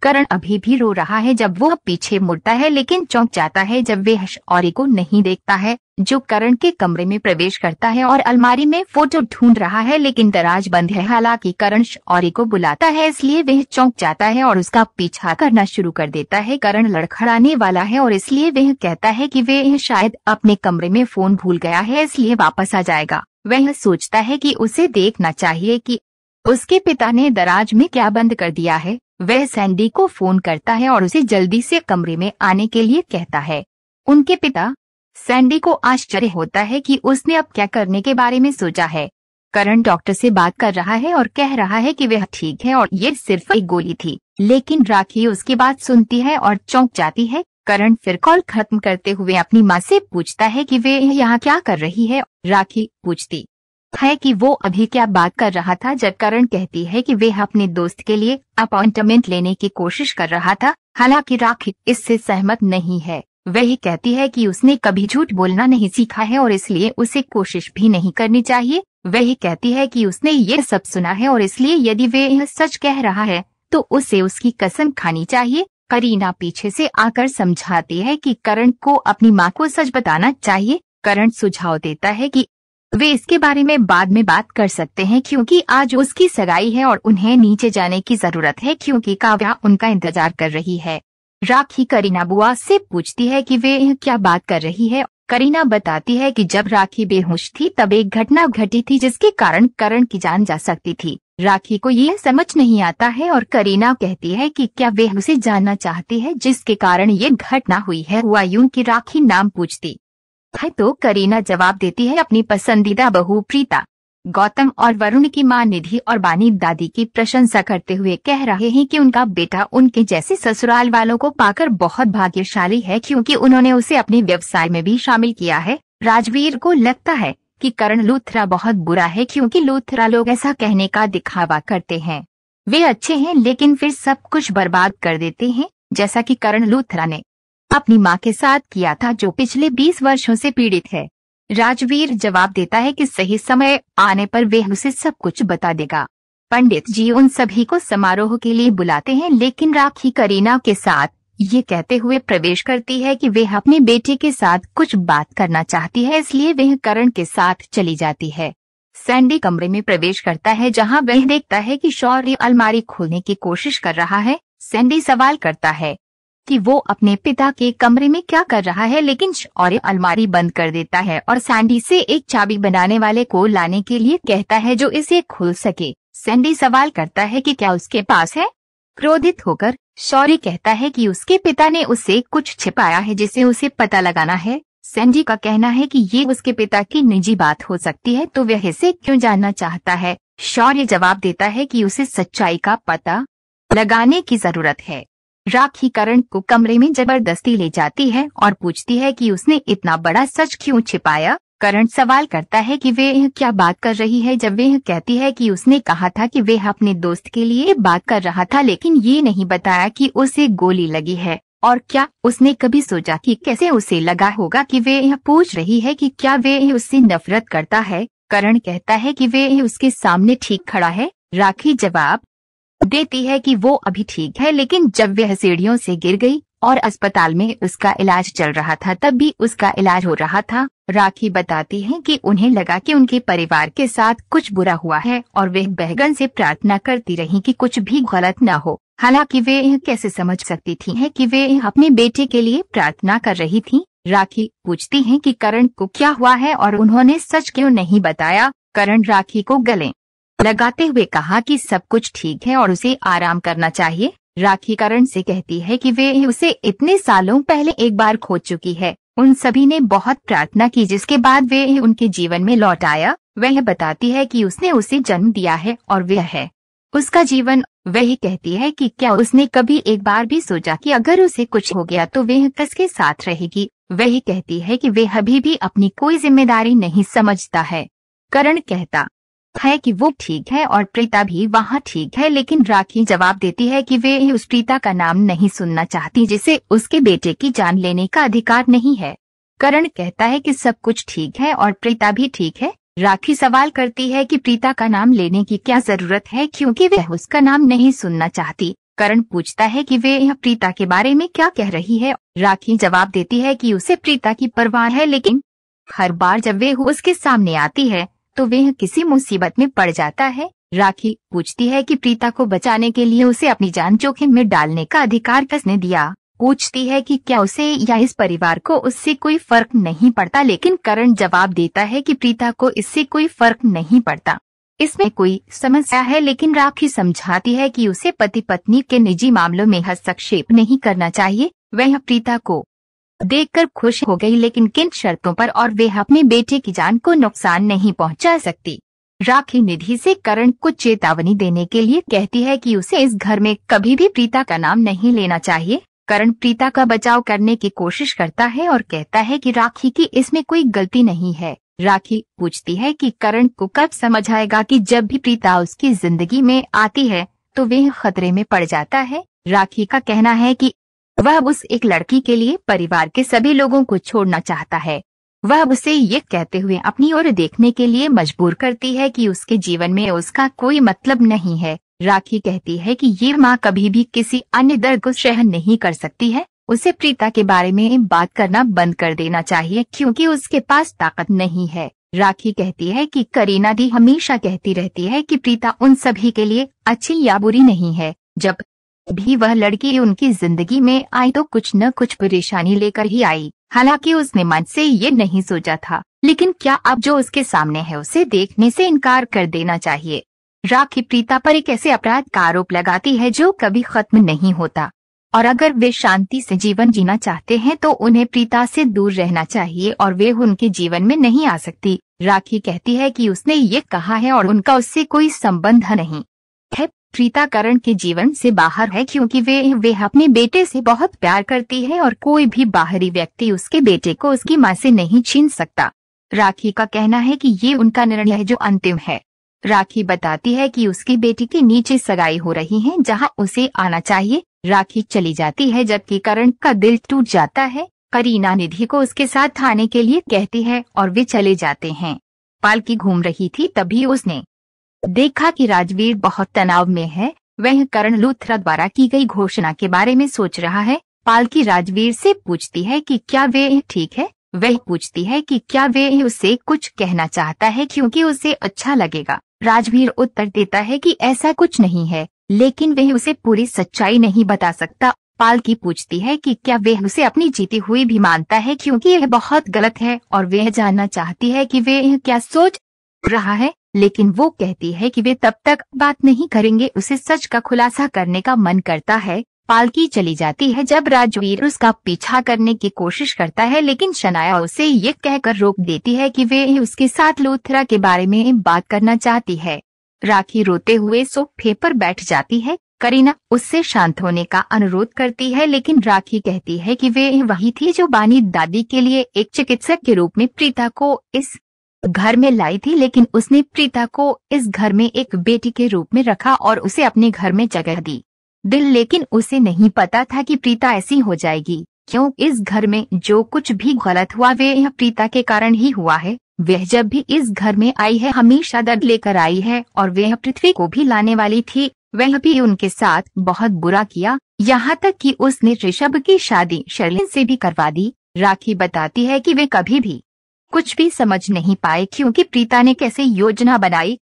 करण अभी भी रो रहा है जब वो पीछे मुड़ता है, लेकिन चौंक जाता है जब वह शौर्य को नहीं देखता है, जो करण के कमरे में प्रवेश करता है और अलमारी में फोटो ढूंढ रहा है, लेकिन दराज बंद है। हालांकि करण शौर्य को बुलाता है, इसलिए वह चौंक जाता है और उसका पीछा करना शुरू कर देता है। करण लड़खड़ाने वाला है और इसलिए वह कहता है कि वह शायद अपने कमरे में फोन भूल गया है, इसलिए वापस आ जाएगा। वह सोचता है कि उसे देखना चाहिए कि उसके पिता ने दराज में क्या बंद कर दिया है। वह सैंडी को फोन करता है और उसे जल्दी से कमरे में आने के लिए कहता है। उनके पिता सैंडी को आश्चर्य होता है कि उसने अब क्या करने के बारे में सोचा है। करण डॉक्टर से बात कर रहा है और कह रहा है कि वह ठीक है और ये सिर्फ एक गोली थी, लेकिन राखी उसकी बात सुनती है और चौंक जाती है। करण फिर कॉल खत्म करते हुए अपनी माँ से पूछता है कि वे यहाँ क्या कर रही है। राखी पूछती है कि वो अभी क्या बात कर रहा था, जब करण कहती है कि वे अपने दोस्त के लिए अपॉइंटमेंट लेने की कोशिश कर रहा था। हालांकि राखी इससे सहमत नहीं है। वह कहती है कि उसने कभी झूठ बोलना नहीं सीखा है और इसलिए उसे कोशिश भी नहीं करनी चाहिए। वह कहती है कि उसने ये सब सुना है और इसलिए यदि वे यह सच कह रहा है तो उसे उसकी कसम खानी चाहिए। करीना पीछे से आकर समझाती है कि करण को अपनी माँ को सच बताना चाहिए। करण सुझाव देता है कि वे इसके बारे में बाद में बात कर सकते हैं, क्योंकि आज उसकी सगाई है और उन्हें नीचे जाने की जरूरत है, क्योंकि काव्या उनका इंतजार कर रही है। राखी करीना बुआ से पूछती है कि वे क्या बात कर रही है। करीना बताती है कि जब राखी बेहोश थी तब एक घटना घटी थी जिसके कारण करण की जान जा सकती थी। राखी को ये समझ नहीं आता है और करीना कहती है कि क्या वे उसे जानना चाहती है जिसके कारण ये घटना हुई है। हुआ यूं कि राखी नाम पूछती है तो करीना जवाब देती है अपनी पसंदीदा बहू प्रीता। गौतम और वरुण की मां निधि और बानी दादी की प्रशंसा करते हुए कह रहे हैं कि उनका बेटा उनके जैसे ससुराल वालों को पाकर बहुत भाग्यशाली है, क्योंकि उन्होंने उसे अपने व्यवसाय में भी शामिल किया है। राजवीर को लगता है कि करण लूथरा बहुत बुरा है, क्योंकि लूथरा लोग ऐसा कहने का दिखावा करते हैं। वे अच्छे हैं लेकिन फिर सब कुछ बर्बाद कर देते हैं, जैसा कि करण लूथरा ने अपनी माँ के साथ किया था, जो पिछले 20 वर्षों से पीड़ित है। राजवीर जवाब देता है कि सही समय आने पर वे उसे सब कुछ बता देगा। पंडित जी उन सभी को समारोह के लिए बुलाते हैं, लेकिन राखी करीना के साथ ये कहते हुए प्रवेश करती है कि वे अपने बेटे के साथ कुछ बात करना चाहती है, इसलिए वह करण के साथ चली जाती है। सैंडी कमरे में प्रवेश करता है जहां वह देखता है कि शौर्य अलमारी खोलने की कोशिश कर रहा है। सैंडी सवाल करता है कि वो अपने पिता के कमरे में क्या कर रहा है, लेकिन शौर्य अलमारी बंद कर देता है और सैंडी से एक चाबी बनाने वाले को लाने के लिए कहता है जो इसे खोल सके। सैंडी सवाल करता है कि क्या उसके पास है। क्रोधित होकर शौर्य कहता है कि उसके पिता ने उससे कुछ छिपाया है जिसे उसे पता लगाना है। सैंडी का कहना है कि ये उसके पिता की निजी बात हो सकती है, तो वह इसे क्यों जानना चाहता है। शौर्य जवाब देता है कि उसे सच्चाई का पता लगाने की जरूरत है। राखी करण को कमरे में जबरदस्ती ले जाती है और पूछती है कि उसने इतना बड़ा सच क्यों छिपाया। करण सवाल करता है कि वे क्या बात कर रही है, जब वे कहती है कि उसने कहा था कि वे अपने दोस्त के लिए बात कर रहा था, लेकिन ये नहीं बताया कि उसे गोली लगी है। और क्या उसने कभी सोचा कि कैसे उसे लगा होगा कि वे पूछ रही है कि क्या वे उससे नफरत करता है। करण कहता है कि वे उसके सामने ठीक खड़ा है। राखी जवाब देती है कि वो अभी ठीक है, लेकिन जब वह सीढ़ियों से गिर गई और अस्पताल में उसका इलाज चल रहा था तब भी उसका इलाज हो रहा था। राखी बताती है कि उन्हें लगा कि उनके परिवार के साथ कुछ बुरा हुआ है और वे बहगन से प्रार्थना करती रही कि कुछ भी गलत न हो। हालांकि वे कैसे समझ सकती थी है कि वे अपने बेटे के लिए प्रार्थना कर रही थी। राखी पूछती है कि करण को क्या हुआ है और उन्होंने सच क्यों नहीं बताया। करण राखी को गले लगाते हुए कहा कि सब कुछ ठीक है और उसे आराम करना चाहिए। राखी करण से कहती है कि वे उसे इतने सालों पहले एक बार खो चुकी है। उन सभी ने बहुत प्रार्थना की जिसके बाद वे उनके जीवन में लौट आया। वह बताती है कि उसने उसे जन्म दिया है और वह है उसका जीवन। वह कहती है कि क्या उसने कभी एक बार भी सोचा कि अगर उसे कुछ हो गया तो वह किसके साथ रहेगी। वह कहती है कि वह अभी भी अपनी कोई जिम्मेदारी नहीं समझता है। करण कहता है कि वो ठीक है और प्रीता भी वहाँ ठीक है, लेकिन राखी जवाब देती है कि वे उस प्रीता का नाम नहीं सुनना चाहती जिसे उसके बेटे की जान लेने का अधिकार नहीं है। करण कहता है कि सब कुछ ठीक है और प्रीता भी ठीक है। राखी सवाल करती है कि प्रीता का नाम लेने की क्या जरूरत है, क्योंकि वह उसका नाम नहीं सुनना चाहती। करण पूछता है कि वे यह प्रीता के बारे में क्या कह रही है। राखी जवाब देती है कि उसे प्रीता की परवाह है, लेकिन हर बार जब वे उसके सामने आती है तो वह किसी मुसीबत में पड़ जाता है। राखी पूछती है कि प्रीता को बचाने के लिए उसे अपनी जान जोखिम में डालने का अधिकार किसने दिया। पूछती है कि क्या उसे या इस परिवार को उससे कोई फर्क नहीं पड़ता, लेकिन करण जवाब देता है कि प्रीता को इससे कोई फर्क नहीं पड़ता, इसमें कोई समस्या है। लेकिन राखी समझाती है कि उसे पति पत्नी के निजी मामलों में हस्तक्षेप नहीं करना चाहिए। वह प्रीता को देखकर खुश हो गई, लेकिन किन शर्तों पर, और वे अपने बेटे की जान को नुकसान नहीं पहुंचा सकती। राखी निधि से करण को चेतावनी देने के लिए कहती है कि उसे इस घर में कभी भी प्रीता का नाम नहीं लेना चाहिए। करण प्रीता का बचाव करने की कोशिश करता है और कहता है कि राखी की इसमें कोई गलती नहीं है। राखी पूछती है कि करण को कब समझ आएगा कि जब भी प्रीता उसकी जिंदगी में आती है तो वह खतरे में पड़ जाता है। राखी का कहना है कि वह उस एक लड़की के लिए परिवार के सभी लोगों को छोड़ना चाहता है। वह उसे ये कहते हुए अपनी ओर देखने के लिए मजबूर करती है कि उसके जीवन में उसका कोई मतलब नहीं है। राखी कहती है कि ये माँ कभी भी किसी अन्य दर्द को सहन नहीं कर सकती है। उसे प्रीता के बारे में बात करना बंद कर देना चाहिए क्योंकि उसके पास ताकत नहीं है। राखी कहती है कि करीना दी हमेशा कहती रहती है कि प्रीता उन सभी के लिए अच्छी या बुरी नहीं है। जब भी वह लड़की उनकी जिंदगी में आई तो कुछ न कुछ परेशानी लेकर ही आई। हालांकि उसने मन से ये नहीं सोचा था, लेकिन क्या अब जो उसके सामने है उसे देखने से इनकार कर देना चाहिए। राखी प्रीता पर एक ऐसे अपराध का आरोप लगाती है जो कभी खत्म नहीं होता, और अगर वे शांति से जीवन जीना चाहते हैं तो उन्हें प्रीता से दूर रहना चाहिए और वे उनके जीवन में नहीं आ सकती। राखी कहती है कि उसने ये कहा है और उनका उससे कोई संबंध नहीं है। प्रीता करण के जीवन से बाहर है क्योंकि वे अपने बेटे से बहुत प्यार करती है और कोई भी बाहरी व्यक्ति उसके बेटे को उसकी मां से नहीं छीन सकता। राखी का कहना है कि ये उनका निर्णय है जो अंतिम है। राखी बताती है कि उसकी बेटी के नीचे सगाई हो रही है जहां उसे आना चाहिए। राखी चली जाती है जबकि करण का दिल टूट जाता है। करीना निधि को उसके साथ आने के लिए कहती है और वे चले जाते हैं। पालकी घूम रही थी तभी उसने देखा कि राजवीर बहुत तनाव में है। वह करण लूथरा द्वारा की गई घोषणा के बारे में सोच रहा है। पालकी राजवीर से पूछती है कि क्या वे ठीक है। वह पूछती है कि क्या वे उससे कुछ कहना चाहता है क्योंकि उसे अच्छा लगेगा। राजवीर उत्तर देता है कि ऐसा कुछ नहीं है, लेकिन वह उसे पूरी सच्चाई नहीं बता सकता। पालकी पूछती है कि क्या वह उसे अपनी जीती हुई भी मानता है क्योंकि यह बहुत गलत है, और वह जानना चाहती है कि वह क्या सोच रहा है, लेकिन वो कहती है कि वे तब तक बात नहीं करेंगे। उसे सच का खुलासा करने का मन करता है। पालकी चली जाती है जब राजवीर उसका पीछा करने की कोशिश करता है, लेकिन शनाया उसे ये कहकर रोक देती है कि वे उसके साथ लूथरा के बारे में बात करना चाहती है। राखी रोते हुए सोफे पर बैठ जाती है। करीना उससे शांत होने का अनुरोध करती है, लेकिन राखी कहती है कि वे वही थी जो बानी दादी के लिए एक चिकित्सक के रूप में प्रीता को इस घर में लाई थी, लेकिन उसने प्रीता को इस घर में एक बेटी के रूप में रखा और उसे अपने घर में जगह दी। लेकिन उसे नहीं पता था कि प्रीता ऐसी हो जाएगी। क्यों इस घर में जो कुछ भी गलत हुआ वह प्रीता के कारण ही हुआ है। वह जब भी इस घर में आई है हमेशा दर्द लेकर आई है, और वह पृथ्वी को भी लाने वाली थी। वह भी उनके साथ बहुत बुरा किया, यहाँ तक कि उसने ऋषभ की शादी शर्लिन से भी करवा दी। राखी बताती है कि वे कभी भी कुछ भी समझ नहीं पाए क्योंकि प्रीता ने कैसे योजना बनाई